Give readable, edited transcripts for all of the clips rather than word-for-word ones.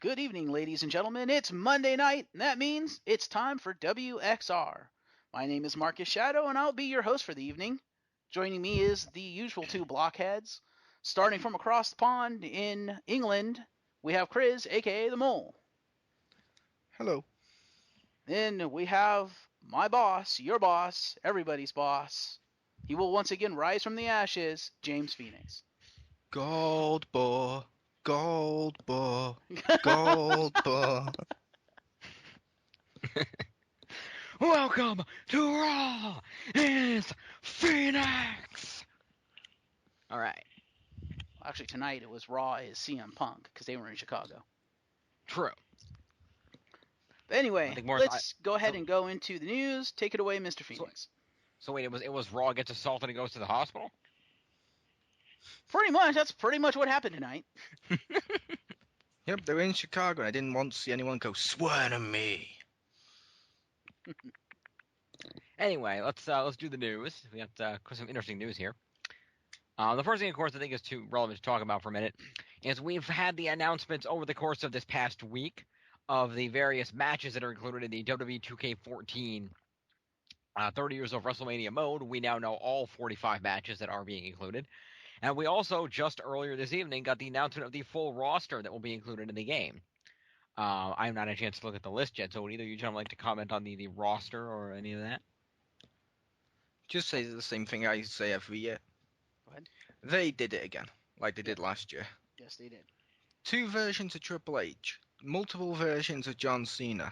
Good evening, ladies and gentlemen. It's Monday night, and that means it's time for WXR. My name is Marcus Shadow, and I'll be your host for the evening. Joining me is the usual two blockheads. Starting from across the pond in England, we have Chriz, aka the Mole. Hello. Then we have my boss, your boss, everybody's boss. He will once again rise from the ashes, James Phoenix. Gold bar. Gold bar. Gold bar. Welcome to Raw is Phoenix! Alright. Actually, tonight it was Raw is CM Punk, because they were in Chicago. True. But anyway, let's go ahead and go into the news. Take it away, Mr. Phoenix. So wait, it was Raw gets assaulted and goes to the hospital? Pretty much. That's pretty much what happened tonight. Yep, they're in Chicago, and I didn't want to see anyone go, swear to me. Anyway, let's do the news. We have some interesting news here. The first thing, of course, I think is too relevant to talk about for a minute is we've had the announcements over the course of this past week of the various matches that are included in the WWE 2K14 30 Years of WrestleMania mode. We now know all 45 matches that are being included. And we also, just earlier this evening, got the announcement of the full roster that will be included in the game. I have not had a chance to look at the list yet, so would either you gentlemen like to comment on the roster or any of that? Just say the same thing I say every year. Go ahead. They did it again, like they did last year. Yes, they did. 2 versions of Triple H. Multiple versions of John Cena.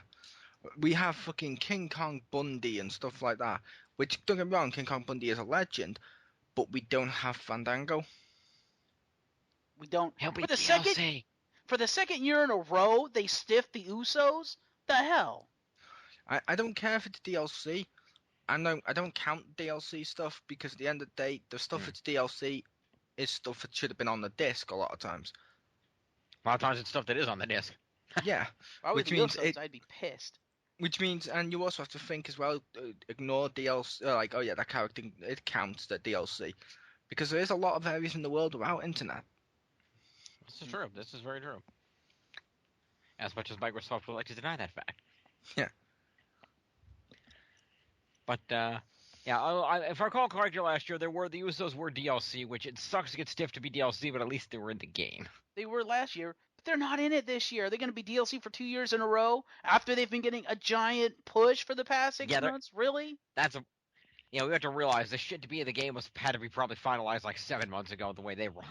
We have fucking King Kong Bundy and stuff like that. Which, don't get me wrong, King Kong Bundy is a legend, but we don't have Fandango. We don't. He'll be For the DLC. second year in a row, they stiffed the Usos? The hell? I don't care if it's DLC. I don't count DLC stuff because at the end of the day, the stuff that's DLC is stuff that should have been on the disc a lot of times. A lot of times it's stuff that is on the disc. Yeah. If I were the Usos, I'd be pissed. Which means, and you also have to think as well, ignore DLC, like, oh yeah, that character, it counts, that DLC. Because there is a lot of areas in the world without internet. This is true. This is very true. As much as Microsoft would like to deny that fact. Yeah. But, yeah, if I recall correctly last year, the Usos were DLC, which it sucks to get stiff to be DLC, but at least they were in the game. They were last year, but they're not in it this year. They're going to be DLC for 2 years in a row after they've been getting a giant push for the past 6 months? Really? We have to realize the shit to be in the game had to be probably finalized like 7 months ago the way they run.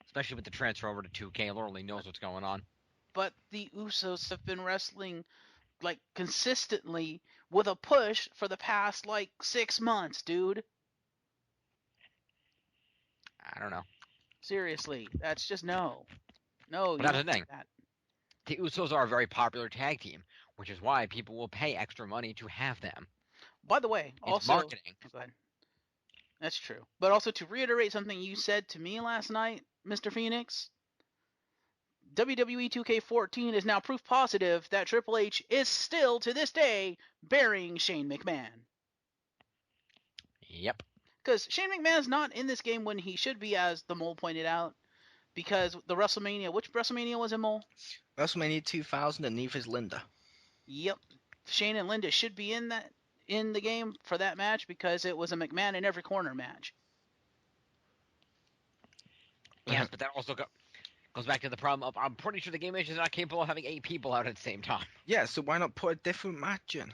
Especially with the transfer over to 2K. Lord only knows what's going on. But the Usos have been wrestling like consistently with a push for the past like 6 months, dude. I don't know. Seriously, that's just no. No, but that's the thing. The Usos are a very popular tag team, which is why people will pay extra money to have them. By the way, it's marketing. Go ahead. That's true. But also to reiterate something you said to me last night, Mr. Phoenix, WWE 2K14 is now proof positive that Triple H is still, to this day, burying Shane McMahon. Yep. Because Shane McMahon's not in this game when he should be, as the Mole pointed out, because the WrestleMania, which WrestleMania was it, Mole? WrestleMania 2000 and neither is Linda. Yep. Shane and Linda should be in the game for that match because it was a McMahon in every corner match. Yes, but that also goes back to the problem of I'm pretty sure the game is not capable of having 8 people out at the same time. Yeah, so why not put a different match in?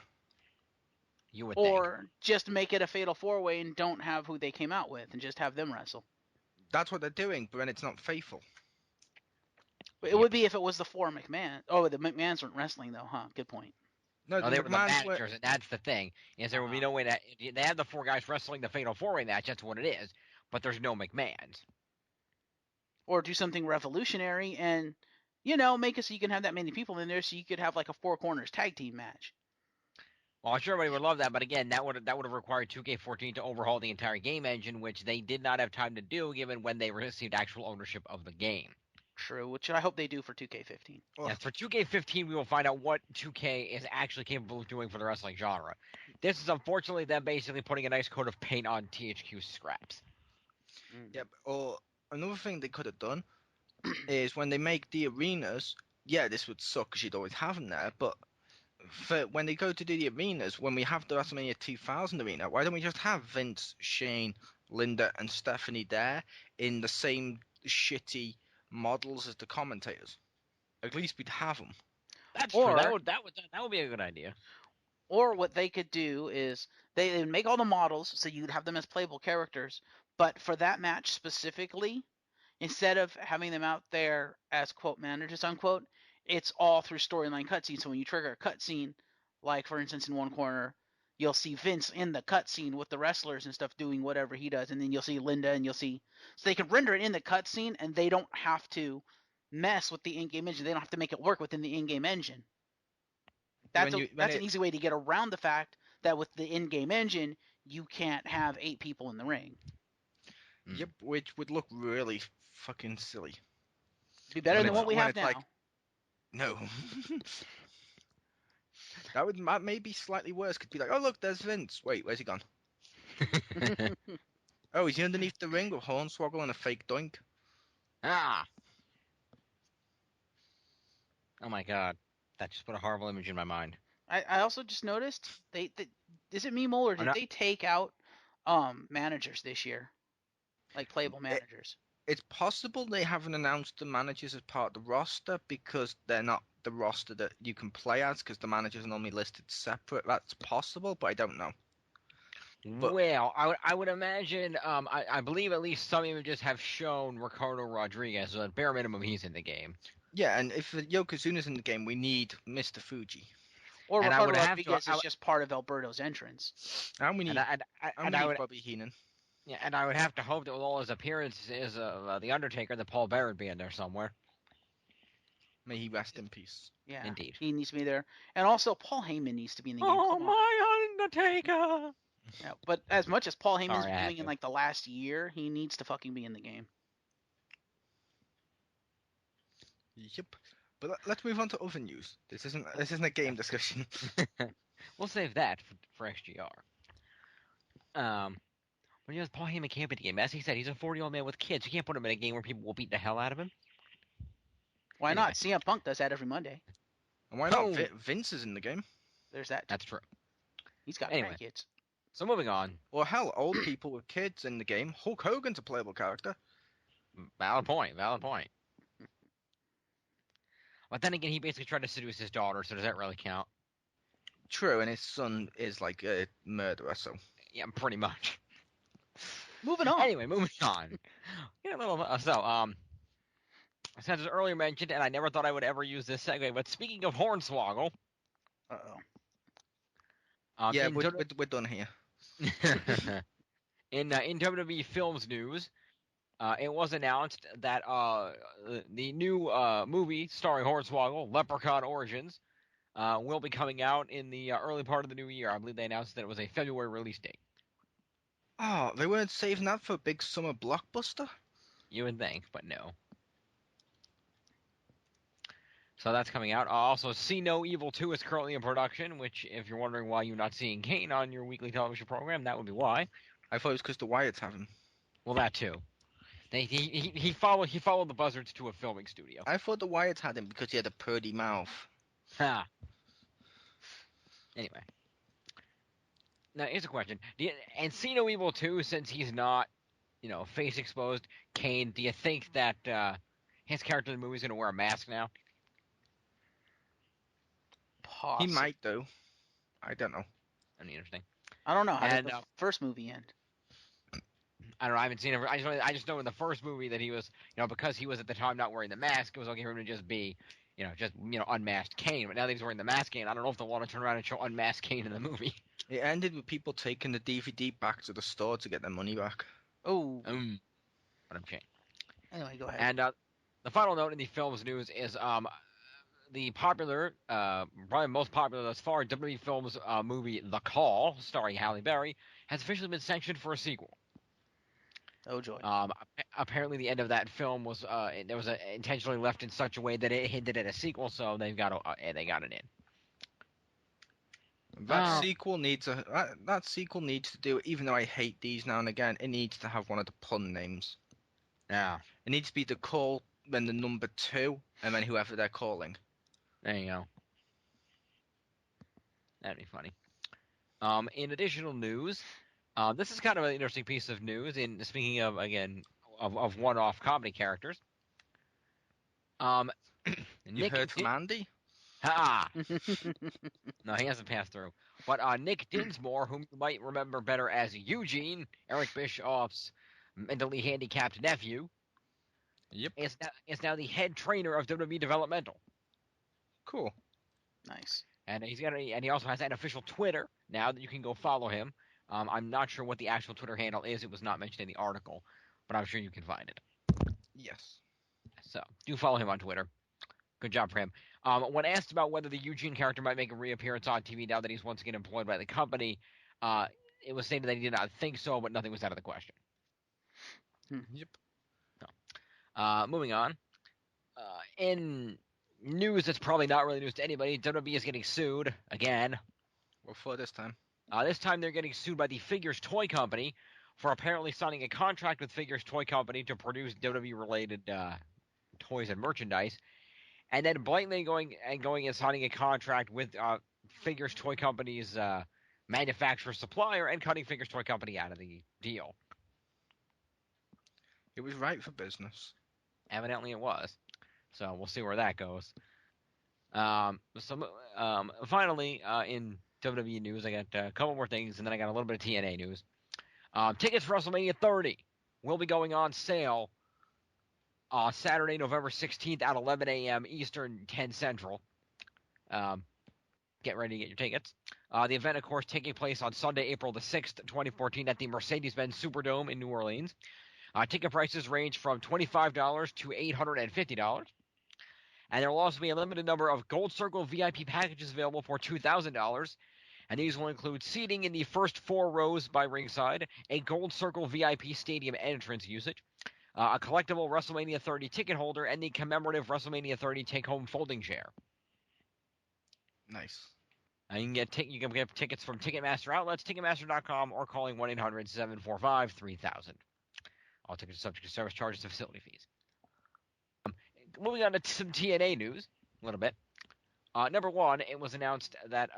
You would think. Or just make it a fatal 4-way and don't have who they came out with and just have them wrestle. That's what they're doing, but then it's not faithful. It would be if it was the 4 McMahon. Oh, the McMahons weren't wrestling though, huh? Good point. No, they were the managers, and that's the thing. Is there would be no way that they have the 4 guys wrestling the fatal 4-way match. That's what it is. But there's no McMahons. Or do something revolutionary and, make it so you can have that many people in there so you could have like a 4 corners tag team match. Well, I'm sure everybody would love that, but again, that would have required 2K14 to overhaul the entire game engine, which they did not have time to do given when they received actual ownership of the game. True, which I hope they do for 2K15. Yes, for 2K15, we will find out what 2K is actually capable of doing for the wrestling genre. This is unfortunately them basically putting a nice coat of paint on THQ scraps. Yep, or another thing they could have done is when they make the arenas, yeah, this would suck because you'd always have them there. But for when they go to do the arenas, when we have the WrestleMania 2000 arena, why don't we just have Vince, Shane, Linda, and Stephanie there in the same shitty models as the commentators? At least we'd have them. That's true. Or That would be a good idea. Or what they could do is they would make all the models so you'd have them as playable characters, but for that match specifically, instead of having them out there as quote managers unquote, it's all through storyline cutscenes. So when you trigger a cutscene, like for instance in one corner, you'll see Vince in the cutscene with the wrestlers and stuff doing whatever he does, and then you'll see Linda and you'll see so they can render it in the cutscene and they don't have to mess with the in-game engine. They don't have to make it work within the in-game engine. That's an easy way to get around the fact that with the in-game engine, you can't have 8 people in the ring. Yep, which would look really fucking silly. It'd be better than what we have now. Like, no. That would maybe slightly worse. Could be like, oh look, there's Vince. Wait, where's he gone? Oh, he's underneath the ring with Hornswoggle and a fake doink. Ah. Oh my god. That just put a horrible image in my mind. I also just noticed they is it me, Mole, or did they take out managers this year, like playable managers? It's possible they haven't announced the managers as part of the roster because they're not the roster that you can play as because the managers are normally listed separate. That's possible, but I don't know. But, well, I would imagine. I believe at least some images have shown Ricardo Rodriguez. So at bare minimum, he's in the game. Yeah, and if Yokozuna's in the game, we need Mr. Fuji. Or and Ricardo Rodriguez is just part of Alberto's entrance. And we need Bobby Heenan. Yeah, and I would have to hope that with all his appearances of The Undertaker, that Paul Bearer would be in there somewhere. May he rest in peace. Yeah, indeed. He needs to be there. And also, Paul Heyman needs to be in the game. Oh, my Undertaker! Yeah, but as much as Paul Heyman's been doing in like the last year, he needs to fucking be in the game. Yep. But let's move on to other news. This isn't a game discussion. We'll save that for XGR. But you know, Paul Heyman can't be in the game. As he said, he's a 40-year-old man with kids. You can't put him in a game where people will beat the hell out of him. Why not? CM Punk does that every Monday. And why not? Vince is in the game. There's that. That's true. He's got kids. So moving on. Or hell, old people with kids in the game. Hulk Hogan's a playable character. Valid point. But then again, he basically tried to seduce his daughter, so does that really count? True, and his son is like a murderer, so... Yeah, pretty much. Moving on. Anyway, moving on. Yeah, since it's earlier mentioned, and I never thought I would ever use this segue, but speaking of Hornswoggle... yeah, we're done here. In WWE Films news, it was announced that the new movie starring Hornswoggle, Leprechaun Origins, will be coming out in the early part of the new year. I believe they announced that it was a February release date. Oh, they weren't saving that for a big summer blockbuster? You would think, but no. So that's coming out. Also, See No Evil 2 is currently in production, which, if you're wondering why you're not seeing Kane on your weekly television program, that would be why. I thought it was because the Wyatts have him. Well, that too. He followed the Buzzards to a filming studio. I thought the Wyatts had him because he had a purdy mouth. Ha. Anyway. Now, here's a question. And See No Evil 2, since he's not, face exposed, Kane, do you think that his character in the movie is going to wear a mask now? Possibly. He might, though. I don't know. That'd be interesting. I don't know. How did the first movie end? I don't know. I haven't seen it. I just know in the first movie that he was, because he was at the time not wearing the mask, it was okay for him to just be, unmasked Kane. But now that he's wearing the mask Kane, I don't know if they'll want to turn around and show unmasked Kane in the movie. It ended with people taking the DVD back to the store to get their money back. Oh. But I'm changed. Anyway, go ahead. And the final note in the films news is the popular, probably most popular thus far, WWE Films movie The Call, starring Halle Berry, has officially been sanctioned for a sequel. Oh joy! Apparently, the end of that film was intentionally left in such a way that it hinted at a sequel, so they got it in. That sequel needs to do it. Even though I hate these now and again, it needs to have one of the pun names. Yeah, it needs to be The Call, then the number 2, and then whoever they're calling. There you go. That'd be funny. In additional news, this is kind of an interesting piece of news. In speaking of again of one-off comedy characters, You heard from Andy? No, he hasn't passed through. But Nick Dinsmore, whom you might remember better as Eugene, Eric Bischoff's mentally handicapped nephew, Yep. is now the head trainer of WWE Developmental. Cool. Nice. And he also has an official Twitter now that you can go follow him. I'm not sure what the actual Twitter handle is. It was not mentioned in the article, but I'm sure you can find it. Yes. So do follow him on Twitter. Good job for him. When asked about whether the Eugene character might make a reappearance on TV now that he's once again employed by the company, it was stated that he did not think so, but nothing was out of the question. Yep. Moving on. In news that's probably not really news to anybody, WWE is getting sued again. What for this time? This time they're getting sued by the Figures Toy Company for apparently signing a contract with Figures Toy Company to produce WWE-related toys and merchandise, and then blatantly going and signing a contract with Figures Toy Company's manufacturer supplier and cutting Figures Toy Company out of the deal. It was right for business. Evidently it was. So we'll see where that goes. Finally, in WWE news, I got a couple more things, and then I got a little bit of TNA news. Tickets for WrestleMania 30 will be going on sale Saturday, November 16th at 11 a.m. Eastern, 10 Central. Get ready to get your tickets. The event, of course, taking place on Sunday, April the 6th, 2014 at the Mercedes-Benz Superdome in New Orleans. Ticket prices range from $25 to $850. And there will also be a limited number of Gold Circle VIP packages available for $2,000. And these will include seating in the first 4 rows by ringside, a Gold Circle VIP stadium entrance usage, a collectible WrestleMania 30 ticket holder, and the commemorative WrestleMania 30 take-home folding chair. Nice. You can get tickets from Ticketmaster outlets, Ticketmaster.com, or calling 1-800-745-3000. All tickets are subject to service charges and facility fees. Moving on to some TNA news, a little bit. Number one, it was announced that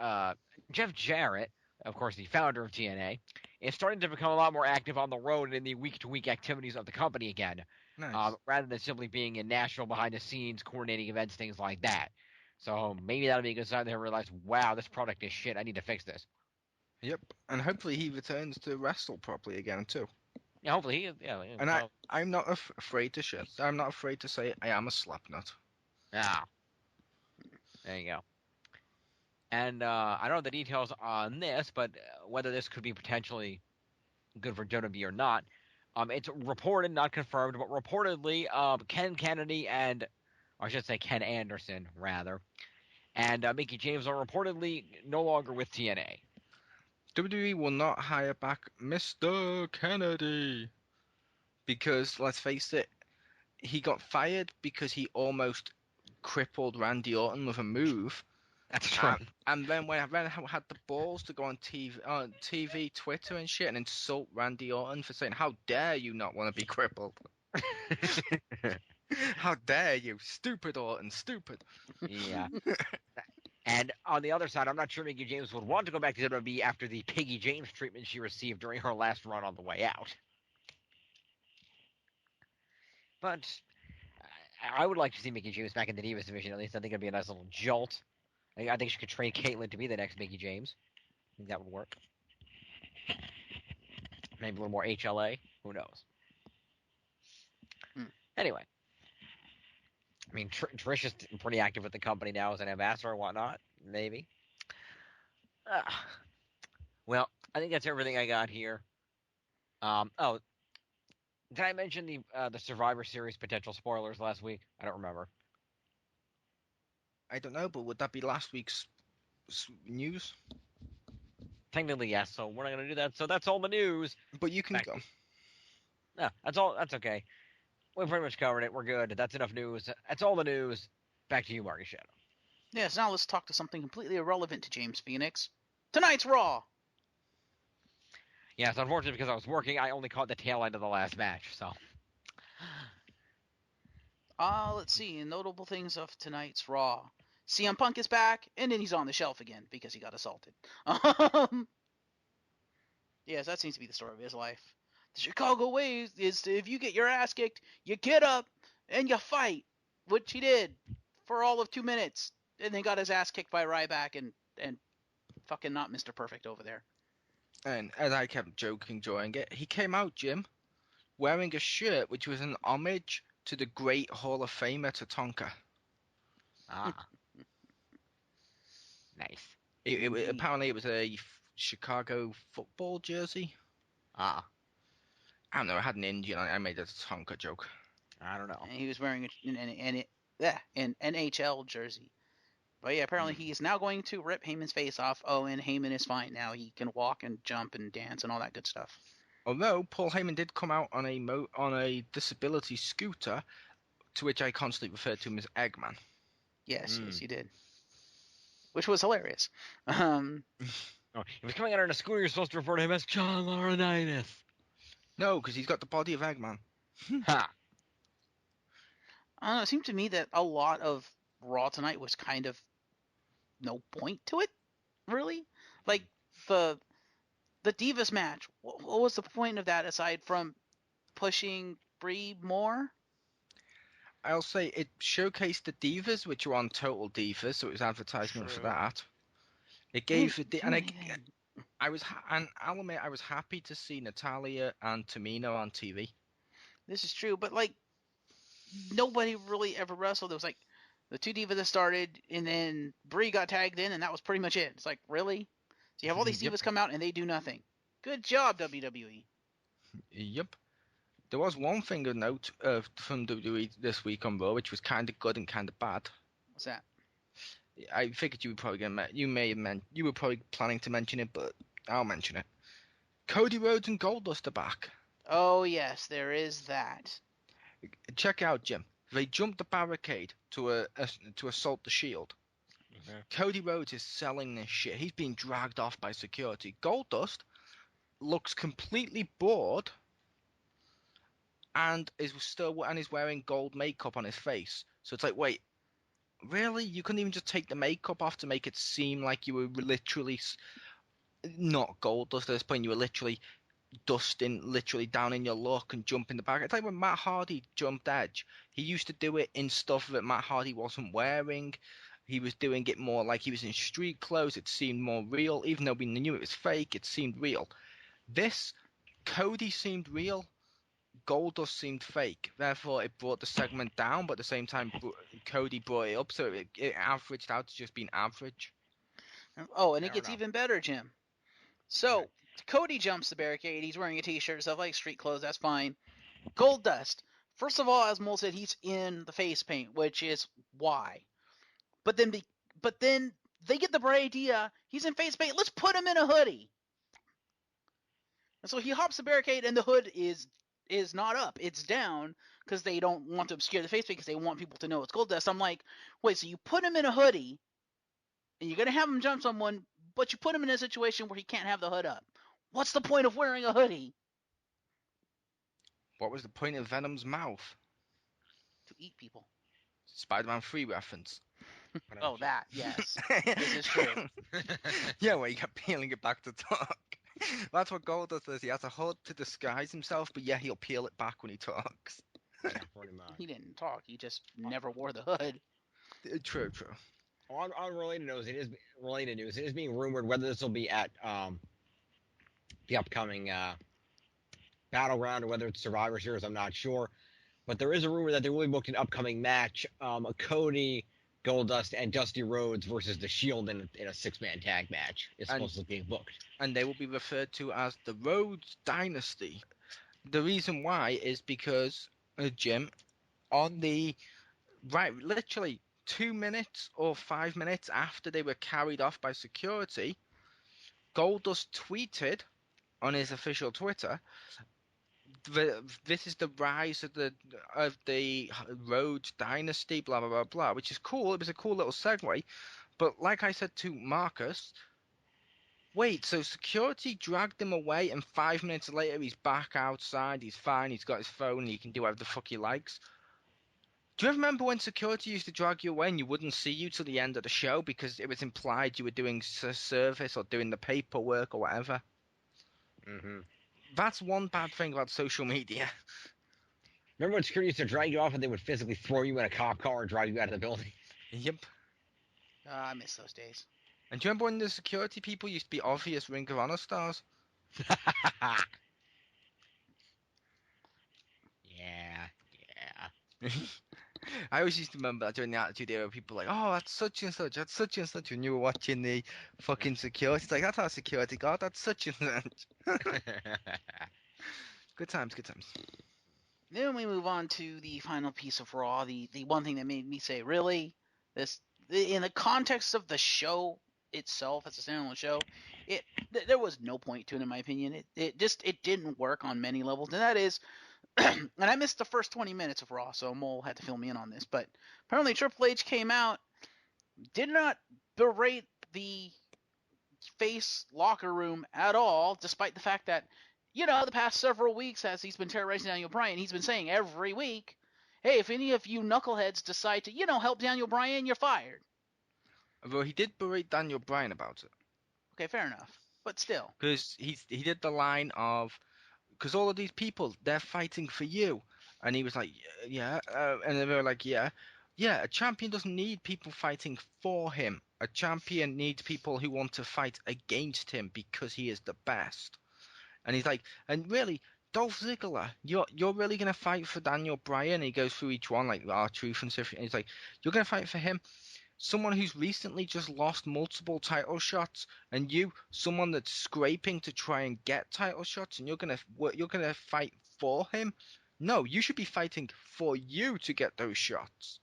Jeff Jarrett, of course the founder of TNA, is starting to become a lot more active on the road and in the week-to-week activities of the company again, Nice. rather than simply being in Nashville behind the scenes, coordinating events, things like that. So maybe that'll be a good sign they realize, wow, this product is shit, I need to fix this. Yep. And hopefully he returns to wrestle properly again too. Yeah, hopefully. And I'm not afraid to shit. I'm not afraid to say I am a slapnut. Yeah. There you go. And I don't know the details on this, but whether this could be potentially good for WWE or not, it's reported, not confirmed, but reportedly Ken Kennedy and, or I should say Ken Anderson, rather, and Mickie James are reportedly no longer with TNA. WWE will not hire back Mr. Kennedy. Because, let's face it, he got fired because he almost crippled Randy Orton with a move. That's true. And then when I had the balls to go on TV, Twitter and shit and insult Randy Orton for saying, how dare you not want to be crippled? How dare you? Stupid Orton, stupid. Yeah. And on the other side, I'm not sure Mickie James would want to go back to WWE after the Piggy James treatment she received during her last run on the way out. But I would like to see Mickie James back in the Divas division, at least. I think it'd be a nice little jolt. I think she could train Caitlyn to be the next Mickie James. I think that would work. Maybe a little more HLA. Who knows? Anyway. I mean, Trish is pretty active with the company now as an ambassador and whatnot. Maybe. Well, I think that's everything I got here. Did I mention the Survivor Series potential spoilers last week? I don't remember. I don't know, but would that be last week's news? Technically, yes. So we're not going to do that. So that's all the news. But you can go. No, that's all. That's okay. We pretty much covered it. We're good. That's enough news. That's all the news. Back to you, Marcus Shadow. Yes, now let's talk to something completely irrelevant to James Phoenix. Tonight's Raw! Yes, unfortunately, because I was working, I only caught the tail end of the last match, so. Let's see. Notable things of tonight's Raw. CM Punk is back, and then he's on the shelf again because he got assaulted. Yes, that seems to be the story of his life. The Chicago way is if you get your ass kicked, you get up and you fight, which he did for all of 2 minutes, and then got his ass kicked by Ryback and fucking not Mr. Perfect over there. And as I kept joking during it, he came out, Jim, wearing a shirt which was an homage to the great Hall of Famer Tatanka. Ah. Nice. Apparently it was a Chicago football jersey. Ah. I don't know, it had an Indian on it. I made a Tatanka joke. I don't know. And he was wearing an NHL jersey. But yeah, apparently he is now going to rip Heyman's face off. Oh, and Heyman is fine now. He can walk and jump and dance and all that good stuff. Although Paul Heyman did come out on a disability scooter, to which I constantly refer to him as Eggman. Yes, yes, he did. Which was hilarious. Oh, if he's coming out on a scooter, you're supposed to refer to him as John Laurinaitis. No, because he's got the body of Eggman. Ha! I don't know, it seemed to me that a lot of Raw tonight was kind of no point to it, really. Like, the Divas match, what was the point of that aside from pushing Brie more? I'll say it showcased the Divas, which were on Total Divas, so it was advertisement for that. It gave I'll admit I was happy to see Natalia and Tamina on TV. This is true, but like nobody really ever wrestled. It was like the two Divas that started, and then Brie got tagged in, and that was pretty much it. It's like, really? So you have all these Divas come out and they do nothing. Good job, WWE. Yep. There was one thing of note from WWE this week on Raw, which was kind of good and kind of bad. What's that? I figured you were probably you were probably planning to mention it, but I'll mention it. Cody Rhodes and Goldust are back. Oh yes, there is that. Check out, Jim. They jumped the barricade to assault the Shield. Okay. Cody Rhodes is selling this shit. He's being dragged off by security. Goldust looks completely bored and is wearing gold makeup on his face. So it's like, wait, really? You couldn't even just take the makeup off to make it seem like you were literally not Goldust at this point. You were literally literally down in your luck and jumping the back. It's like when Matt Hardy jumped Edge. He used to do it in stuff that Matt Hardy wasn't wearing. He was doing it more like he was in street clothes. It seemed more real. Even though we knew it was fake, it seemed real. This, Cody seemed real. Goldust seemed fake. Therefore, it brought the segment down, but at the same time, Cody brought it up, so it averaged out to just being average. Oh, and it gets even better, Jim. So, Cody jumps the barricade. He's wearing a t-shirt, stuff like street clothes. That's fine. Goldust. First of all, as Mole said, he's in the face paint, which is why. But then they get the bright idea. He's in face paint. Let's put him in a hoodie. And so he hops the barricade, and the hood is not up. It's down because they don't want to obscure the face paint because they want people to know it's Goldust. I'm like, wait, so you put him in a hoodie, and you're gonna have him jump someone, but you put him in a situation where he can't have the hood up. What's the point of wearing a hoodie? What was the point of Venom's mouth? To eat people. Spider-Man 3 reference. Oh, that, yes. This is true. Yeah, where you kept peeling it back to talk. That's what Goldust does. He has a hood to disguise himself, but yeah, he'll peel it back when he talks. Yeah, pretty much. He didn't talk. He just never wore the hood. True. On related news, it is being rumored whether this will be at the upcoming Battleground or whether it's Survivor Series. I'm not sure, but there is a rumor that they will be booked an upcoming match: Cody, Goldust, and Dusty Rhodes versus the Shield in a 6-man tag match. It's supposedly being booked, and they will be referred to as the Rhodes Dynasty. The reason why is because Jim, literally 2 minutes or 5 minutes after they were carried off by security, Goldust tweeted on his official Twitter, "This is the rise of the Rhodes Dynasty, blah blah blah blah," which is cool. It was a cool little segue, but like I said to Marcus, wait, so security dragged him away, and 5 minutes later he's back outside. He's fine. He's got his phone. He can do whatever the fuck he likes. Do you remember when security used to drag you away and you wouldn't see you till the end of the show because it was implied you were doing service or doing the paperwork or whatever? Mm-hmm. That's one bad thing about social media. Remember when security used to drag you off and they would physically throw you in a cop car and drive you out of the building? Yep. I miss those days. And do you remember when the security people used to be obvious Ring of Honor stars? Yeah. I always used to remember that during the Attitude Era, people were like, oh, that's such and such, when you were watching the fucking security. It's like, that's our security guard, that's such and such. Good times, good times. Then we move on to the final piece of Raw, the one thing that made me say, really? In the context of the show itself, as a standalone show, there was no point to it, in my opinion. It didn't work on many levels, and that is, and I missed the first 20 minutes of Raw, so Mole had to fill me in on this, but apparently Triple H came out, did not berate the face locker room at all, despite the fact that, the past several weeks, as he's been terrorizing Daniel Bryan, he's been saying every week, hey, if any of you knuckleheads decide to, help Daniel Bryan, you're fired. Although he did berate Daniel Bryan about it. Okay, fair enough. But still. Because he did the line of, because all of these people, they're fighting for you. And he was like, yeah. And they were like, yeah. Yeah, a champion doesn't need people fighting for him. A champion needs people who want to fight against him because he is the best. And he's like, and really, Dolph Ziggler, you're really gonna fight for Daniel Bryan? And he goes through each one like R-Truth and stuff. And he's like, you're gonna fight for him, someone who's recently just lost multiple title shots, and you, someone that's scraping to try and get title shots, and you're gonna fight for him? No, you should be fighting for you to get those shots.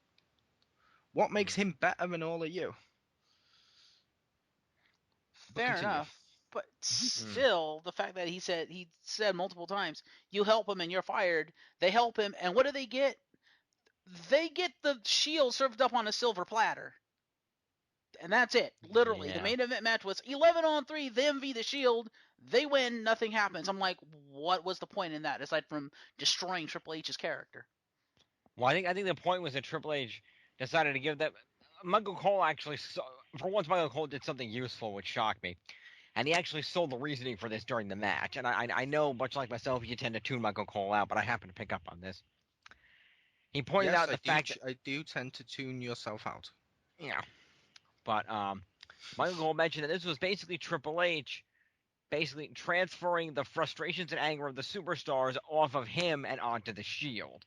What makes him better than all of you? Fair enough. But still, the fact that he said multiple times, you help him and you're fired. They help him, and what do they get? They get the Shield served up on a silver platter. And that's it. Literally, Yeah. The main event match was 11-on-3, them v the Shield. They win, nothing happens. I'm like, what was the point in that, aside from destroying Triple H's character? Well, I think the point was that Triple H decided to give that. Michael Cole actually, for once, Michael Cole did something useful, which shocked me. And he actually sold the reasoning for this during the match. And I know, much like myself, you tend to tune Michael Cole out, but I happen to pick up on this. He pointed out the fact that I do tend to tune yourself out. Yeah. But Michael Cole mentioned that this was basically Triple H basically transferring the frustrations and anger of the superstars off of him and onto the Shield.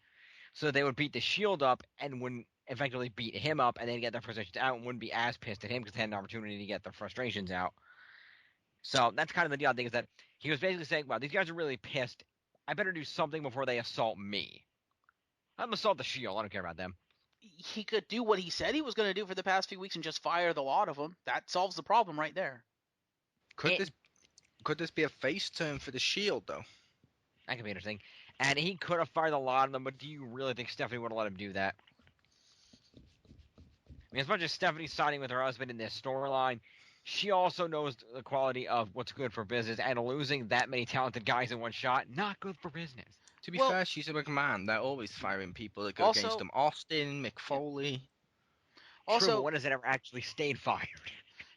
So they would beat the Shield up and wouldn't effectively beat him up, and then get their frustrations out and wouldn't be as pissed at him because they had an opportunity to get their frustrations out. So that's kind of the deal, I think, is that he was basically saying, wow, these guys are really pissed. I better do something before they assault me. I'm going to assault the Shield. I don't care about them. He could do what he said he was going to do for the past few weeks and just fire the lot of them. That solves the problem right there. Could this be a face turn for the Shield, though? That could be interesting. And he could have fired a lot of them, but do you really think Stephanie would have let him do that? I mean, as much as Stephanie's siding with her husband in this storyline, she also knows the quality of what's good for business, and losing that many talented guys in one shot, not good for business. To be fair, she's a McMahon. They're always firing people that go against them. Austin, Mick Foley. Also, true, but when has it ever actually stayed fired?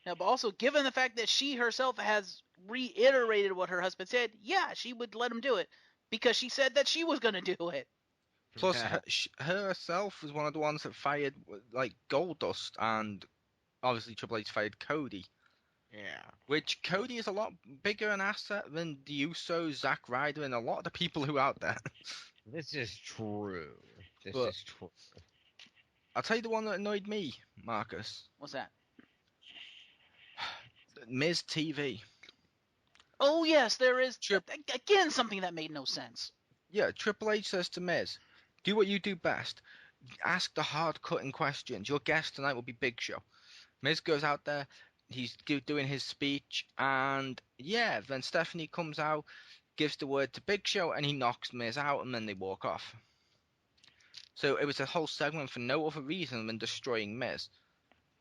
Yeah, but also, given the fact that she herself has reiterated what her husband said, yeah, she would let him do it, because she said that she was going to do it. Plus, her herself was one of the ones that fired, like, Goldust, and obviously Triple H fired Cody. Yeah. Which Cody is a lot bigger an asset than the Usos, Zack Ryder, and a lot of the people who are out there. This is true. This is true. I'll tell you the one that annoyed me, Marcus. What's that? Miz TV. Oh, yes, there is. Again, something that made no sense. Yeah, Triple H says to Miz, do what you do best. Ask the hard-cutting questions. Your guest tonight will be Big Show. Miz goes out there. He's doing his speech. And, yeah, then Stephanie comes out, gives the word to Big Show, and he knocks Miz out, and then they walk off. So it was a whole segment for no other reason than destroying Miz.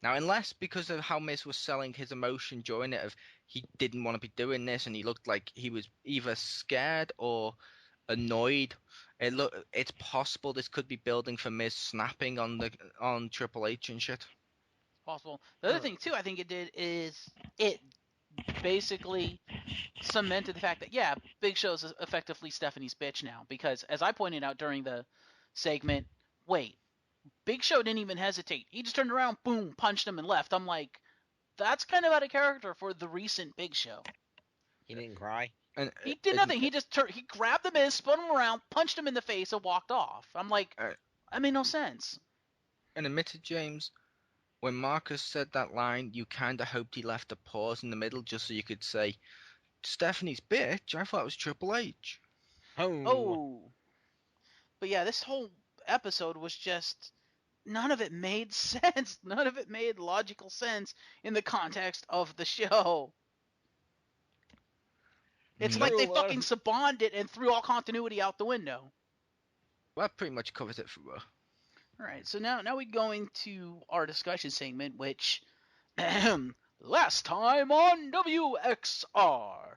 Now, unless because of how Miz was selling his emotion during it, of he didn't want to be doing this, and he looked like he was either scared or annoyed It's possible this could be building for Miz snapping on Triple H and shit. Possible. The other thing too, I think it did is it basically cemented the fact that yeah, Big Show's effectively Stephanie's bitch now, because as I pointed out during the segment, wait, Big Show didn't even hesitate. He just turned around, boom, punched him and left. I'm like, that's kind of out of character for the recent Big Show. He didn't cry. And He did nothing. He just he grabbed the Miz, spun him around, punched him in the face, and walked off. I'm like, that made no sense. And admitted, James, when Marcus said that line, you kind of hoped he left a pause in the middle just so you could say, Stephanie's bitch? I thought it was Triple H. Oh. But yeah, this whole episode was just, none of it made sense. None of it made logical sense in the context of the show. It's like they fucking Sabaned it and threw all continuity out the window. Well, that pretty much covers it for Raw. Alright, so now we go into our discussion segment, which, last time on WXR,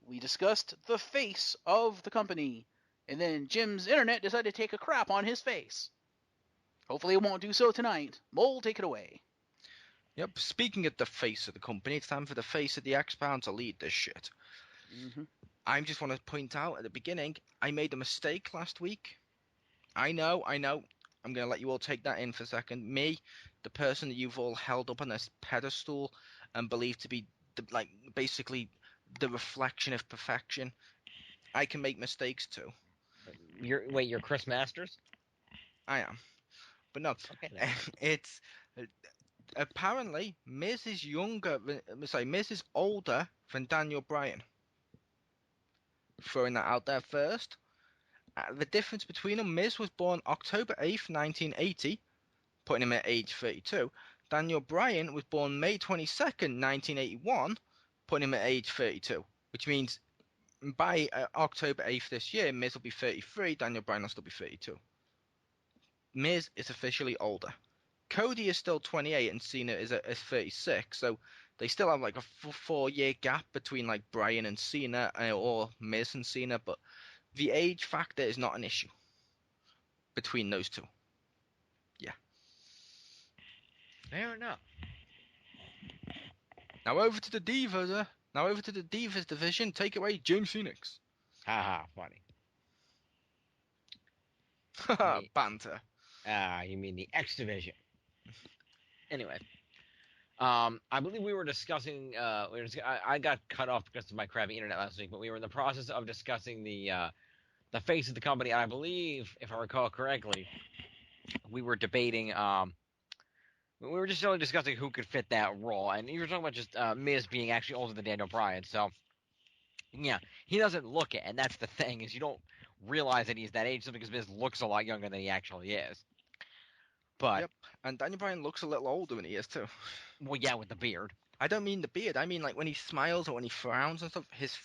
we discussed the face of the company, and then Jim's internet decided to take a crap on his face. Hopefully it won't do so tonight. Mole, take it away. Yep, speaking of the face of the company, it's time for the face of the XPound to lead this shit. Mm-hmm. I just want to point out at the beginning, I made a mistake last week. I know. I'm going to let you all take that in for a second. Me, the person that you've all held up on this pedestal and believed to be basically the reflection of perfection, I can make mistakes too. You're Chris Masters? I am. But no, okay, no. It's apparently Miz is older than Daniel Bryan. Throwing that out there first. The difference between them, Miz was born October 8th, 1980, putting him at age 32. Daniel Bryan was born May 22nd, 1981, putting him at age 32. Which means by October 8th this year, Miz will be 33, Daniel Bryan will still be 32. Miz is officially older. Cody is still 28 and Cena is 36, so they still have like a 4-year gap between like Bryan and Cena or Miz and Cena, but the age factor is not an issue between those two. Yeah. Fair enough. Now over to the Divas. Now over to the Divas division. Take it away, James Phoenix. Haha, funny. Banter. You mean the X division? Anyway, I believe we were discussing. I got cut off because of my crappy internet last week, but we were in the process of discussing the face of the company. And I believe, if I recall correctly, we were debating. We were just only discussing who could fit that role, and you were talking about just Miz being actually older than Daniel Bryan. So, yeah, he doesn't look it, and that's the thing is you don't realize that he's that age simply because Miz looks a lot younger than he actually is. But yep, and Daniel Bryan looks a little older than he is too. Well, yeah, with the beard. I don't mean the beard. I mean like when he smiles or when he frowns and stuff. His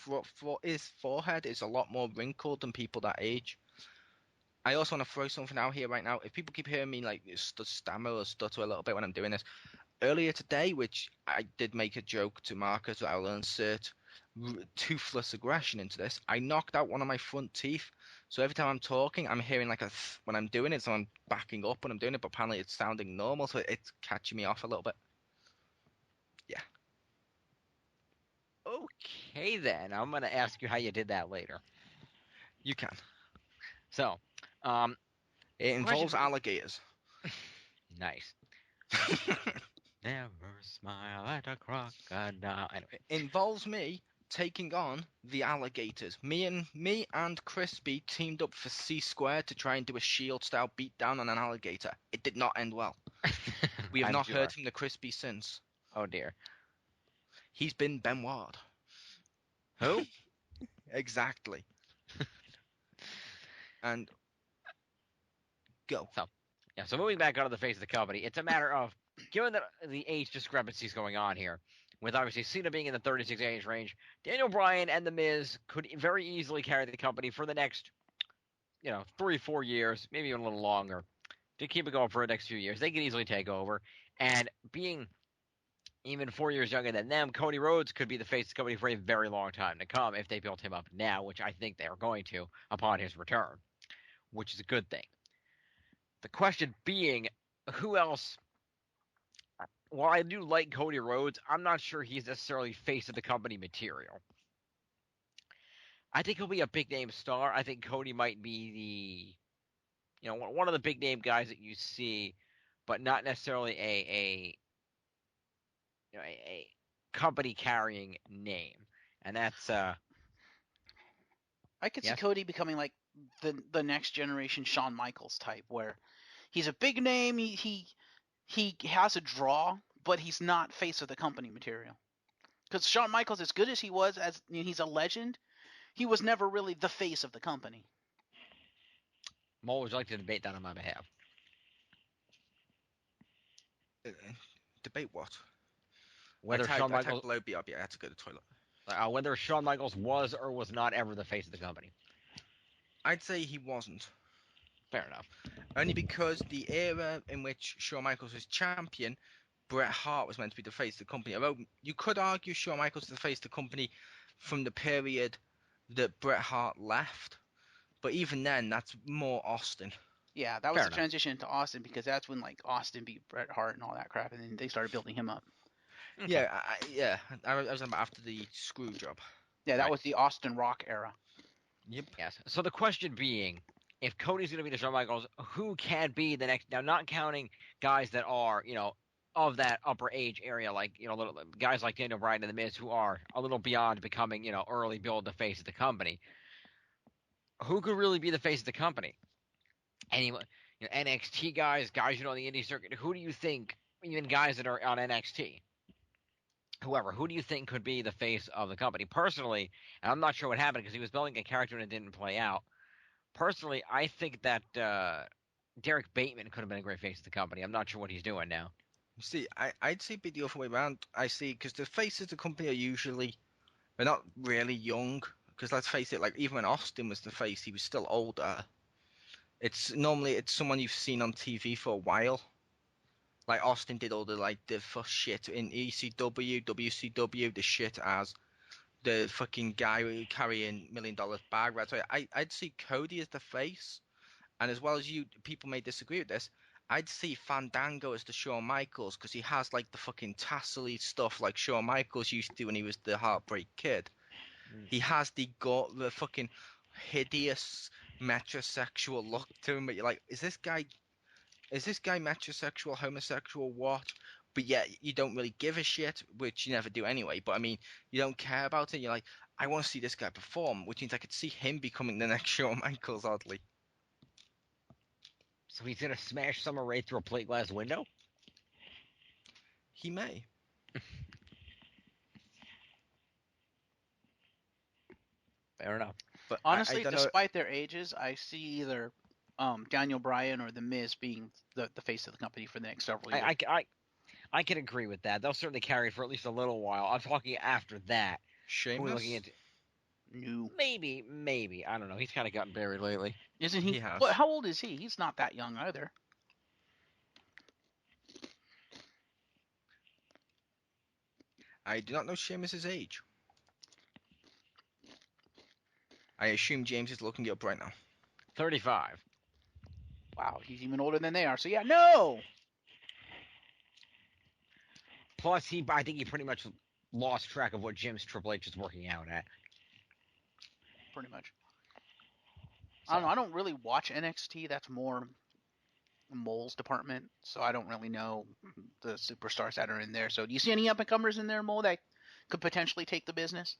forehead is a lot more wrinkled than people that age. I also want to throw something out here right now. If people keep hearing me like stammer or stutter a little bit when I'm doing this, earlier today, which I did make a joke to Marcus that I'll insert toothless aggression into this, I knocked out one of my front teeth. So every time I'm talking, I'm hearing like when I'm doing it, so I'm backing up when I'm doing it, but apparently it's sounding normal, so it's catching me off a little bit. Yeah. Okay, then. I'm going to ask you how you did that later. You can. So, it involves alligators. Nice. Never smile at a crocodile. Anyway. It involves me taking on the alligators. Me and Crispy teamed up for C-Squared to try and do a Shield-style beatdown on an alligator. It did not end well. We have not heard from the Crispy since. Oh, dear. He's been Benoit. Who? Exactly. And go. So moving back out of the face of the company, it's a matter of, given that the age discrepancies going on here, with obviously Cena being in the 36 age range, Daniel Bryan and The Miz could very easily carry the company for the next, 3-4 years, maybe even a little longer, to keep it going for the next few years. They could easily take over. And being even 4 years younger than them, Cody Rhodes could be the face of the company for a very long time to come if they built him up now, which I think they are going to upon his return. which is a good thing. The question being, who else? While I do like Cody Rhodes, I'm not sure he's necessarily face of the company material. I think he'll be a big name star. I think Cody might be one of the big name guys that you see, but not necessarily a company carrying name. And that's I could see yes? Cody becoming like the next generation Shawn Michaels type, where he's a big name, he has a draw, but he's not face of the company material. Because Shawn Michaels, as good as he was, he's a legend, he was never really the face of the company. Mole, would you like to debate that on my behalf? Debate what? Whether I Shawn typed Michaels, below BRB. I had to go to the toilet. whether Shawn Michaels was or was not ever the face of the company. I'd say he wasn't. Fair enough. Only because the era in which Shawn Michaels was champion, Bret Hart was meant to be the face of the company. Although you could argue Shawn Michaels was the face of the company from the period that Bret Hart left. But even then, that's more Austin. Yeah, that was Fair the enough. transition to Austin, because that's when like Austin beat Bret Hart and all that crap, and then they started building him up. Okay. I was after the screw job. Yeah, that Right. was the Austin Rock era. Yep. Yes. So the question being, if Cody's going to be the Shawn Michaels, who can be the next? Now, not counting guys that are, of that upper age area, like little guys like Daniel Bryan and The Miz, who are a little beyond becoming, early build the face of the company. Who could really be the face of the company? Anyone, NXT guys on the indie circuit. Who do you think? Even guys that are on NXT. Whoever, who do you think could be the face of the company? Personally, and I'm not sure what happened because he was building a character and it didn't play out. Personally, I think that Derek Bateman could have been a great face of the company. I'm not sure what he's doing now. See, I'd say be the other way around. I see, because the faces of the company are usually, they're not really young. Because let's face it, like even when Austin was the face, he was still older. It's someone you've seen on TV for a while. Like Austin did all the first shit in ECW, WCW, the shit as the fucking guy carrying $1 million bag. Right? So I'd see Cody as the face, and as well as you, people may disagree with this. I'd see Fandango as the Shawn Michaels because he has like the fucking tassely stuff like Shawn Michaels used to when he was the Heartbreak Kid. He has the fucking hideous metrosexual look to him, but you're like, is this guy metrosexual, homosexual, what? But yet you don't really give a shit, which you never do anyway. But I mean, you don't care about it. You're like, I want to see this guy perform, which means I could see him becoming the next Shawn Michaels, oddly. So he's gonna smash Summer Rae through a plate glass window? He may. Fair enough. But Honestly, I don't know. despite their ages, I see either Daniel Bryan or The Miz being the face of the company for the next several years. I can agree with that. They'll certainly carry it for at least a little while. I'm talking after that. Who are we looking Sheamus? into? No. Maybe. I don't know. He's kind of gotten buried lately. Isn't he? He has. How old is he? He's not that young either. I do not know Sheamus' age. I assume James is looking it up right now. 35. Wow, he's even older than they are. So yeah, no. Plus, I think he pretty much lost track of what Jim's Triple H is working out at. Pretty much. So. I don't know. I don't really watch NXT. That's more Mole's department, so I don't really know the superstars that are in there. So do you see any up and comers in there, Mole, that could potentially take the business?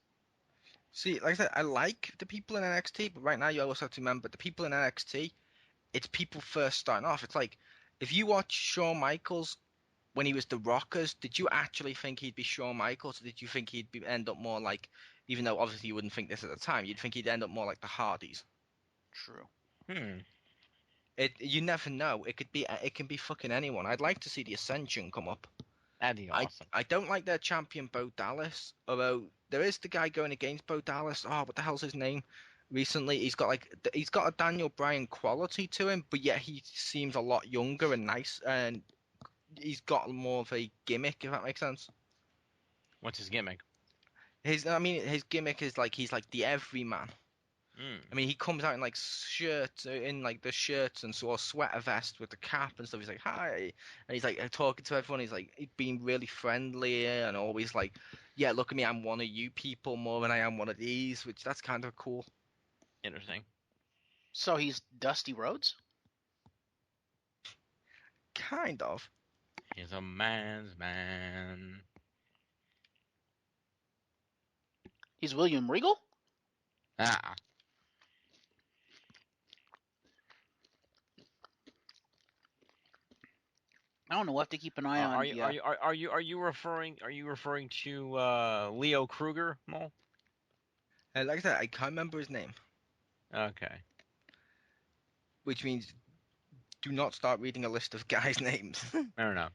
See, like I said, I like the people in NXT, but right now you also have to remember the people in NXT, it's people first starting off. It's like, if you watch Shawn Michaels when he was the Rockers, did you actually think he'd be Shawn Michaels, or did you think he'd end up more like, even though obviously you wouldn't think this at the time, you'd think he'd end up more like the Hardys? True. You never know. It can be fucking anyone. I'd like to see the Ascension come up. That'd be awesome. I don't like their champion Bo Dallas, although there is the guy going against Bo Dallas. Oh, what the hell's his name? Recently, he's got a Daniel Bryan quality to him, but yet he seems a lot younger and nice, and he's got more of a gimmick, if that makes sense. What's his gimmick? His gimmick is like he's like the everyman. I mean, he comes out in like shirts, the shirts and sort of sweater vest with the cap and stuff. He's like, "Hi," and he's like talking to everyone. He's like being really friendly and always like, "Yeah, look at me, I'm one of you people more than I am one of these," which that's kind of cool. Interesting. So he's Dusty Rhodes? Kind of. He's a man's man. He's William Regal? Ah. I don't know. We'll have to keep an eye on. Are you referring to Leo Kruger, Mole? Like I said, I can't remember his name, Okay. which means do not start reading a list of guys' names. I don't know.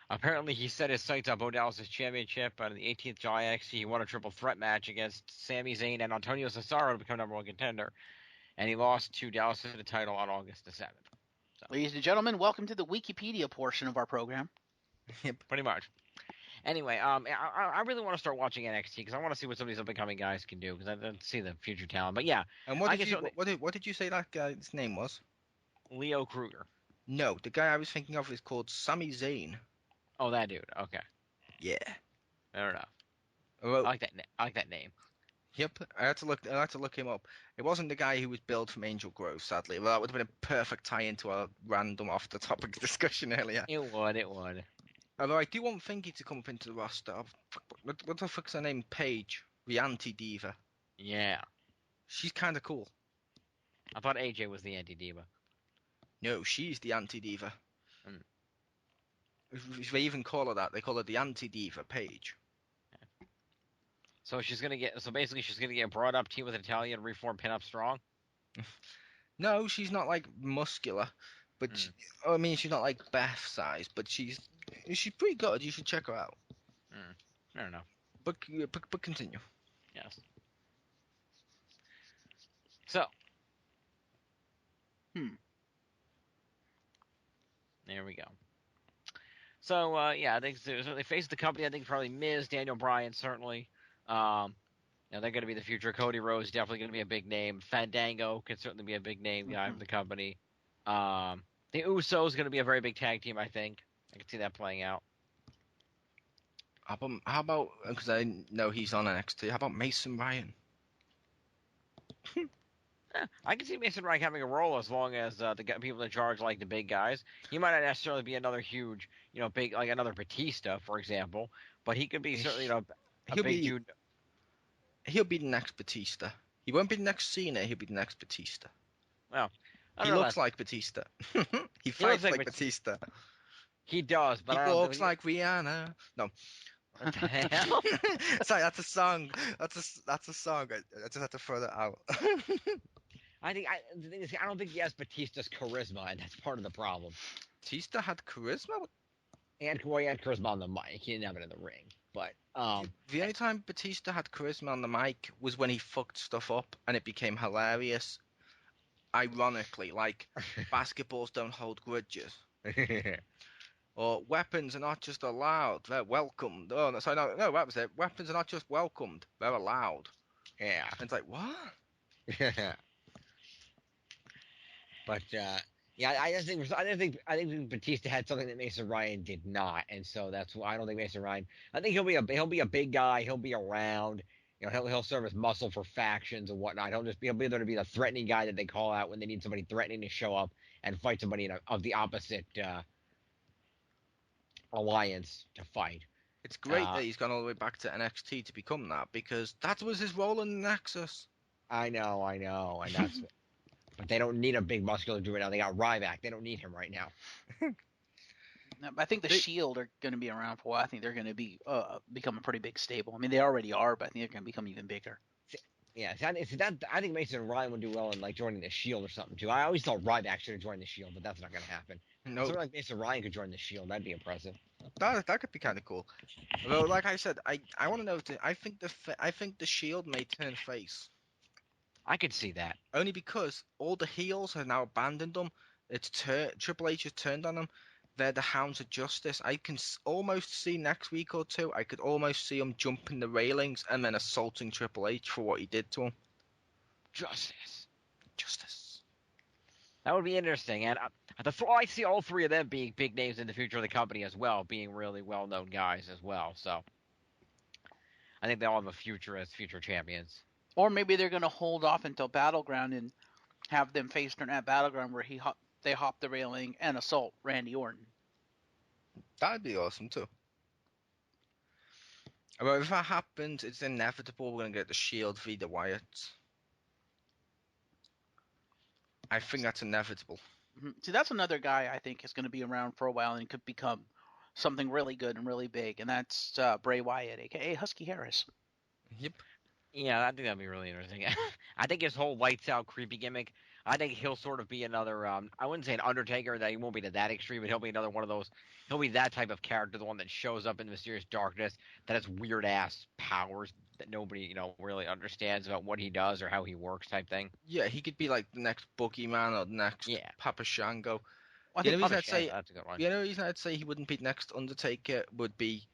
Apparently, he set his sights on Bo Dallas' championship on the 18th July NXT. He won a triple threat match against Sami Zayn and Antonio Cesaro to become #1 contender, and he lost to Dallas for the title on August the 7th. So, Ladies and gentlemen, welcome to the Wikipedia portion of our program. Yep. pretty much. Anyway, I really want to start watching NXT because I want to see what some of these up-and-coming guys can do because I don't see the future talent. But yeah, And what did you say that guy's name was? Leo Kruger. No, the guy I was thinking of is called Sami Zayn. Oh, that dude. Okay. Yeah. Fair enough. Well, I like that. I like that name. yep. I had to look him up. It wasn't the guy who was billed from Angel Grove, sadly. Well, that would have been a perfect tie into our random off the topic discussion earlier. It would. Although I do want Finky to come up into the roster. What the fuck's her name? Paige, the anti-diva. Yeah. She's kind of cool. I thought AJ was the anti-diva. No, she's the anti-diva. Mm. If they even call her that, they call her the anti-diva, Paige. So basically she's gonna get brought up team with an Italian reformed pinup strong. No, she's not like muscular, but I mean she's not like Beth size, but she's pretty good. You should check her out. I don't know. But continue. Yes. So. There we go. So yeah, I think they face the company. I think probably Miz, Daniel Bryan, certainly. They're going to be the future. Cody Rhodes definitely going to be a big name. Fandango could certainly be a big name guy for the company. The Usos going to be a very big tag team. I think I can see that playing out. How about because I know he's on NXT. How about Mason Ryan? I can see Mason Ryan having a role as long as the people in charge like the big guys. He might not necessarily be another huge, big like another Batista, for example, but he could be certainly a big dude. He'll be the next Batista. He won't be the next Cena. He'll be the next Batista. Well, he looks like Batista. He fights like Batista. He does, but he walks like Rihanna. No. What the hell? Sorry, that's a song. That's a song. I just had to throw that out. The thing is, I don't think he has Batista's charisma, and that's part of the problem. Batista had charisma? He had charisma on the mic. He didn't have it in the ring. But the only time Batista had charisma on the mic was when he fucked stuff up, and it became hilarious. Ironically, like basketballs don't hold grudges. Or weapons are not just allowed; they're welcomed. Oh, sorry, no, that was it. Weapons are not just welcomed; they're allowed. Yeah. And it's like what? But yeah, I think Batista had something that Mason Ryan did not, and so that's why I don't think Mason Ryan. I think he'll be a big guy. He'll be around. He'll serve as muscle for factions and whatnot. He'll be there to be the threatening guy that they call out when they need somebody threatening to show up and fight somebody of the opposite alliance to fight. It's great that he's gone all the way back to NXT to become that, because that was his role in the Nexus. I know, and that's. But they don't need a big muscular dude right now. They got Ryback. They don't need him right now. I think the Shield are going to be around for a while. I think they're going to be become a pretty big stable. I mean, they already are, but I think they're going to become even bigger. Yeah, I think Mason and Ryan would do well in like joining the Shield or something too. I always thought Ryback should have joined the Shield, but that's not going to happen. No, something like Mason Ryan could join the Shield. That'd be impressive. That could be kind of cool. Although, like I said, I want to know. I think the Shield may turn face. I could see that. Only because all the heels have now abandoned them. Triple H has turned on them. They're the Hounds of Justice. I can almost see next week or two. I could almost see them jumping the railings and then assaulting Triple H for what he did to him. Justice. Justice. That would be interesting, and I see all three of them being big names in the future of the company as well, being really well-known guys as well. So I think they all have a future as future champions. Or maybe they're going to hold off until Battleground and have them face turn at Battleground where they hop the railing and assault Randy Orton. That'd be awesome too. Well, if that happens, it's inevitable we're gonna get the Shield v the Wyatts. I think that's inevitable. See, that's another guy I think is going to be around for a while and could become something really good and really big, and that's Bray Wyatt, aka Husky Harris. Yep. Yeah, I think that'd be really interesting. I think his whole lights out creepy gimmick, I think he'll sort of be another, I wouldn't say an Undertaker, that he won't be to that extreme, but he'll be another one of those, he'll be that type of character, the one that shows up in Mysterious Darkness, that has weird-ass powers that nobody, really understands about what he does or how he works type thing. Yeah, he could be like the next Boogeyman or the next Papa Shango. I The think only reason I'd say, that's a good one. the only reason I'd say he wouldn't be the next Undertaker would be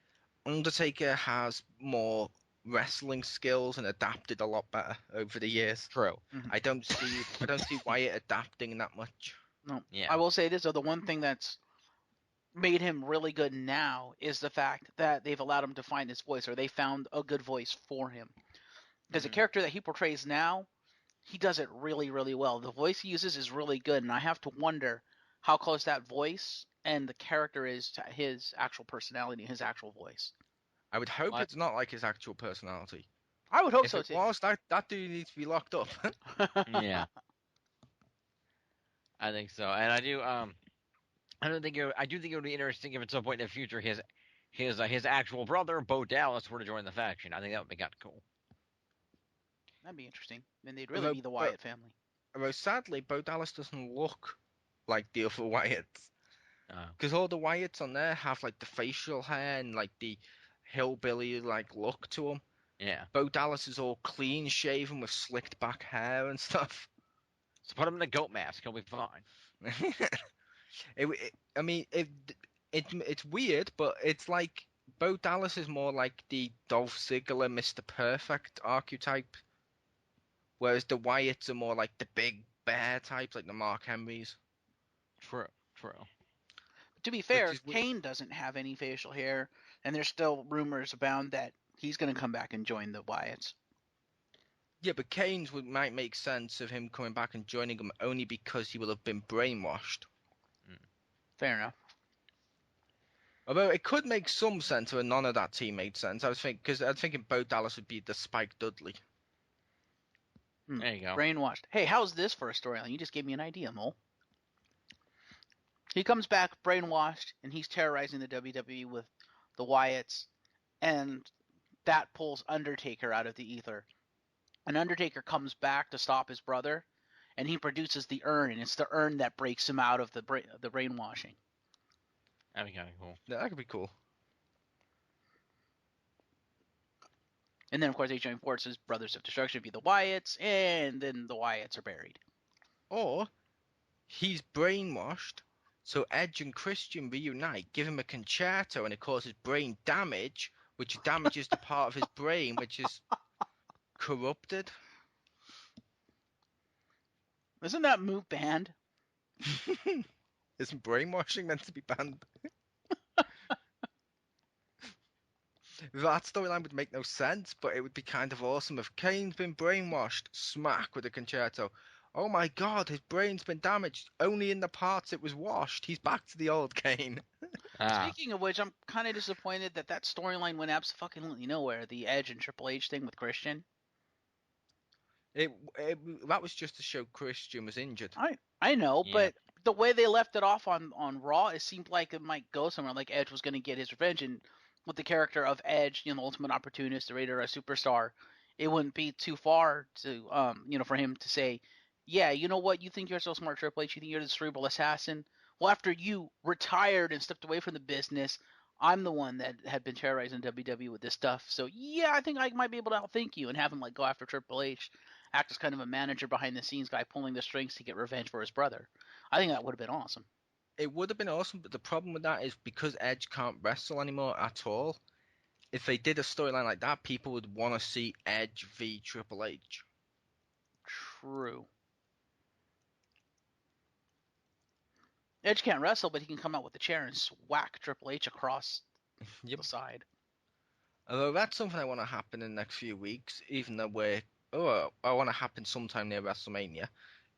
Undertaker has more wrestling skills and adapted a lot better over the years. True. Mhm. I don't see Wyatt adapting that much. No. Yeah. I will say this, though, the one thing that's made him really good now is the fact that they've allowed him to find his voice, or they found a good voice for him. Because the character that he portrays now, he does it really, really well. The voice he uses is really good, and I have to wonder how close that voice and the character is to his actual personality, his actual voice. I would hope it's not like his actual personality. I would hope If so, it too. was, that dude needs to be locked up. Yeah. I think so, and I do. I do think it would be interesting if at some point in the future his actual brother Bo Dallas were to join the faction. I think that would be kind of cool. That'd be interesting. Then they'd really be the Wyatt family. Although sadly, Bo Dallas doesn't look like the other Wyatts. Because all the Wyatts on there have like the facial hair and like the hillbilly like look to them. Yeah. Bo Dallas is all clean shaven with slicked back hair and stuff. So put him in a goat mask. He'll be fine. It's weird, but it's like Bo Dallas is more like the Dolph Ziggler, Mr. Perfect archetype, whereas the Wyatts are more like the big bear types, like the Mark Henrys. True. To be fair, Kane doesn't have any facial hair, and there's still rumors abound that he's going to come back and join the Wyatts. Yeah, but Kane's might make sense of him coming back and joining them only because he will have been brainwashed. Fair enough. Although it could make some sense where none of that team made sense. I was thinking Bo Dallas would be the Spike Dudley. There you go. Brainwashed. Hey, how's this for a storyline? You just gave me an idea, Mole. He comes back brainwashed, and he's terrorizing the WWE with the Wyatts, and that pulls Undertaker out of the ether. And Undertaker comes back to stop his brother, and he produces the urn, and it's the urn that breaks him out of the brainwashing. That'd be kind of cool. Yeah, that could be cool. And then, of course, Adrian Force's Brothers of Destruction be the Wyatts, and then the Wyatts are buried. Or he's brainwashed, so Edge and Christian reunite, give him a concerto, and it causes brain damage, which damages the part of his brain which is corrupted. Isn't that move banned? Isn't brainwashing meant to be banned? That storyline would make no sense, but it would be kind of awesome if Kane's been brainwashed, smack with a concerto. Oh my god, his brain's been damaged. Only in the parts it was washed. He's back to the old Kane. Speaking of which, I'm kind of disappointed that storyline went absolutely nowhere. The Edge and Triple H thing with Christian. That was just to show Christian was injured. I know, but the way they left it off on Raw, it seemed like it might go somewhere. Like Edge was going to get his revenge, and with the character of Edge, the ultimate opportunist, the Raider, a superstar, it wouldn't be too far to, for him to say, yeah, you know what? You think you're so smart, Triple H. You think you're the cerebral assassin. Well, after you retired and stepped away from the business, I'm the one that had been terrorizing WWE with this stuff. So yeah, I think I might be able to outthink you and have him go after Triple H, act as kind of a manager behind the scenes guy pulling the strings to get revenge for his brother. I think that would have been awesome. It would have been awesome, but the problem with that is because Edge can't wrestle anymore at all, if they did a storyline like that, people would want to see Edge v Triple H. True. Edge can't wrestle, but he can come out with a chair and whack Triple H across Yep. the side. Although that's something I want to happen in the next few weeks, even though I want to happen sometime near WrestleMania.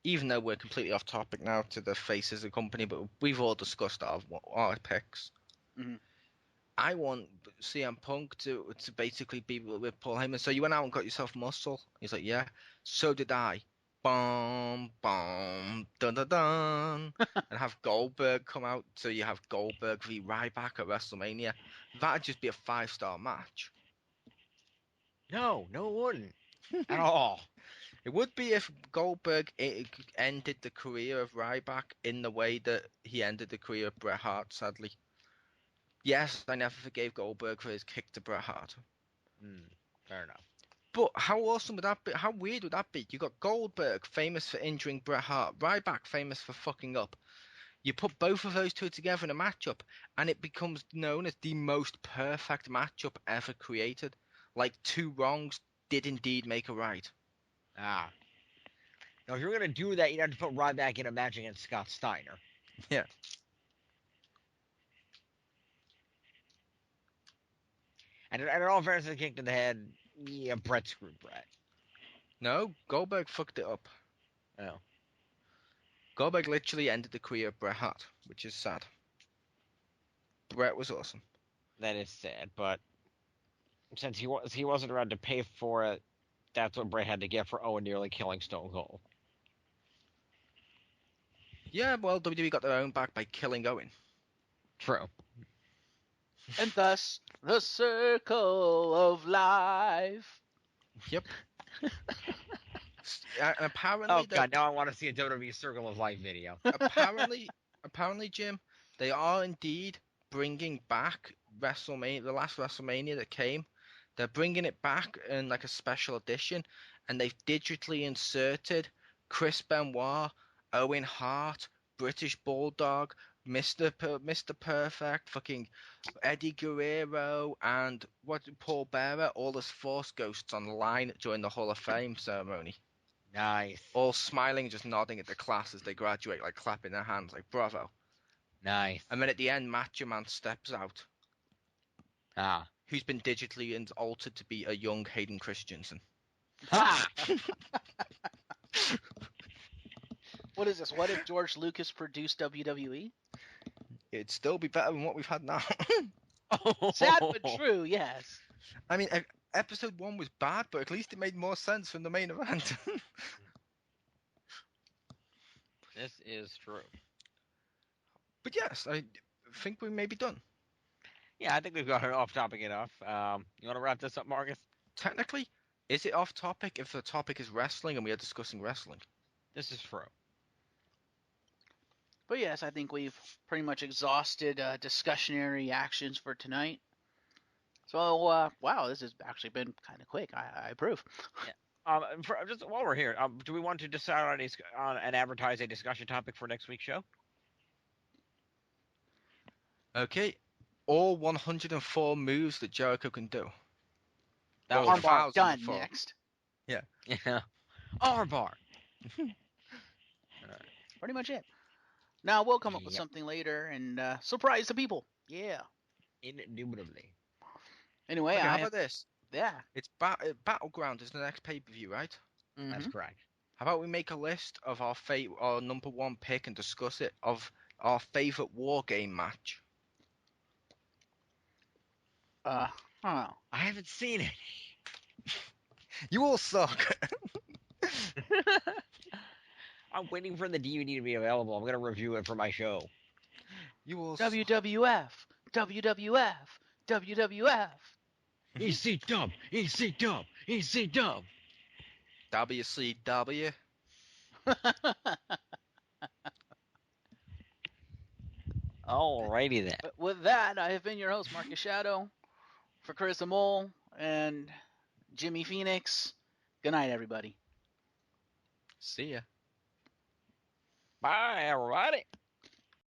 Even though we're completely off topic now to the faces of the company, but we've all discussed our picks. Mm-hmm. I want CM Punk to basically be with Paul Heyman. So you went out and got yourself muscle. He's like, yeah. So did I. Bum bum dun dun dun. And have Goldberg come out. So you have Goldberg v Ryback at WrestleMania. That'd just be a 5-star match. No, it wouldn't at all. It would be if Goldberg ended the career of Ryback in the way that he ended the career of Bret Hart, sadly. Yes, I never forgave Goldberg for his kick to Bret Hart. Fair enough. But how awesome would that be? How weird would that be? You got Goldberg, famous for injuring Bret Hart, Ryback, famous for fucking up. You put both of those two together in a matchup, and it becomes known as the most perfect matchup ever created. Like, two wrongs did indeed make a right. Ah. Now, if you're going to do that, you'd have to put Ryback in a match against Scott Steiner. Yeah. And in all fairness, the kick to the head, yeah, Bret screwed Bret. No, Goldberg fucked it up. Oh. Goldberg literally ended the career of Bret Hart, which is sad. Bret was awesome. That is sad, but since he wasn't around to pay for it, that's what Bret had to get for Owen nearly killing Stone Cold. Yeah, well, WWE got their own back by killing Owen. True. And thus, the circle of life. Yep. And apparently, Oh god, now I want to see a WWE Circle of Life video. apparently, Jim, they are indeed bringing back WrestleMania, the last WrestleMania that came. They're bringing it back in like a special edition, and they've digitally inserted Chris Benoit, Owen Hart, British Bulldog, Mr. Perfect, fucking Eddie Guerrero, and Paul Bearer, all as Force Ghosts on the line during the Hall of Fame ceremony. Nice. All smiling, just nodding at the class as they graduate, like clapping their hands, like bravo. Nice. And then at the end, Macho Man steps out. Ah. Who's been digitally altered to be a young Hayden Christensen. Ha! What is this? What if George Lucas produced WWE? It'd still be better than what we've had now. Sad but true, yes. I mean, episode 1 was bad, but at least it made more sense from the main event. This is true. But yes, I think we may be done. Yeah, I think we've got it off topic enough. You want to wrap this up, Marcus? Technically, is it off topic if the topic is wrestling and we are discussing wrestling? This is true. But yes, I think we've pretty much exhausted discussionary actions for tonight. So, wow, this has actually been kind of quick. I approve. Just while we're here, do we want to decide on and advertise a discussion topic for next week's show? Okay. All 104 moves that Jericho can do. That was Armbar done 1,004. next. Yeah. Armbar. Pretty much it. Now, we'll come up with Yep. something later and surprise the people. Yeah. Indubitably. Anyway, Okay, how about this? Yeah. It's Battleground is the next pay-per-view, right? Mhm. That's correct. How about we make a list of our number one pick and discuss it of our favorite war game match? I don't know. I haven't seen it. You all suck. I'm waiting for the DVD to be available. I'm going to review it for my show. You all suck. WWF. WWF. WWF. EC dub. EC dub. EC dub. WCW. Alrighty then. But with that, I have been your host, Marcus Shadow, for Chriz the Mole and Jimmy Phoenix. Good night, everybody. See ya. Bye, everybody.